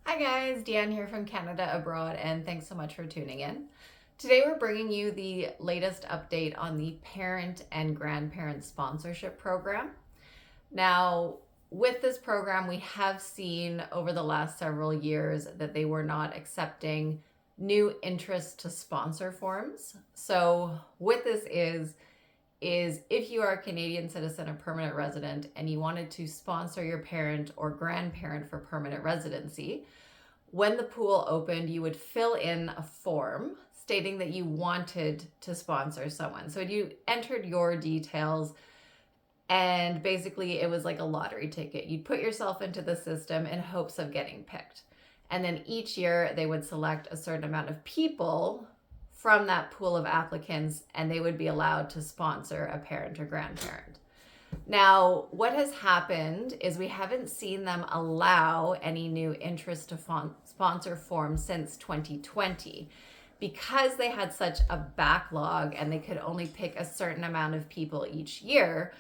Hi guys, Deanne here from Canada Abroad, and thanks so much for tuning in. Today we're bringing you the latest update on the parent and grandparent sponsorship program. Now, with this program, we have seen over the last several years that they were not accepting new interest to sponsor forms. So what this is if you are a Canadian citizen or permanent resident and you wanted to sponsor your parent or grandparent for permanent residency, when the pool opened, you would fill in a form stating that you wanted to sponsor someone. So you entered your details, and basically it was like a lottery ticket. You'd put yourself into the system in hopes of getting picked. And then each year they would select a certain amount of people from that pool of applicants, and they would be allowed to sponsor a parent or grandparent. Now, what has happened is we haven't seen them allow any new interest to sponsor forms since 2020. Because they had such a backlog and they could only pick a certain amount of people each year,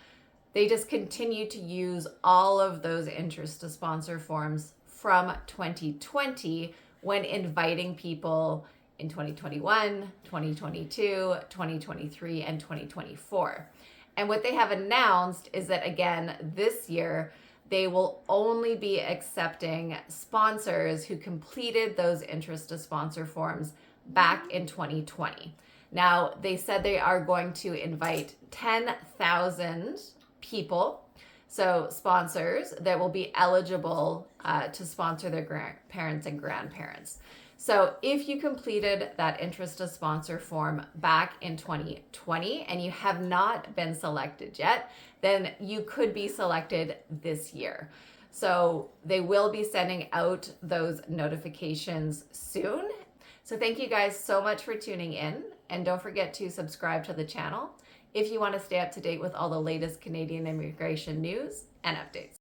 they just continue to use all of those interest to sponsor forms from 2020 when inviting people in 2021, 2022, 2023, and 2024. And what they have announced is that, again, this year, they will only be accepting sponsors who completed those interest to sponsor forms back in 2020. Now, they said they are going to invite 10,000 people, so sponsors that will be eligible to sponsor their parents and grandparents. So if you completed that interest to sponsor form back in 2020 and you have not been selected yet, then you could be selected this year. So they will be sending out those notifications soon. So thank you guys so much for tuning in, and don't forget to subscribe to the channel if you want to stay up to date with all the latest Canadian immigration news and updates.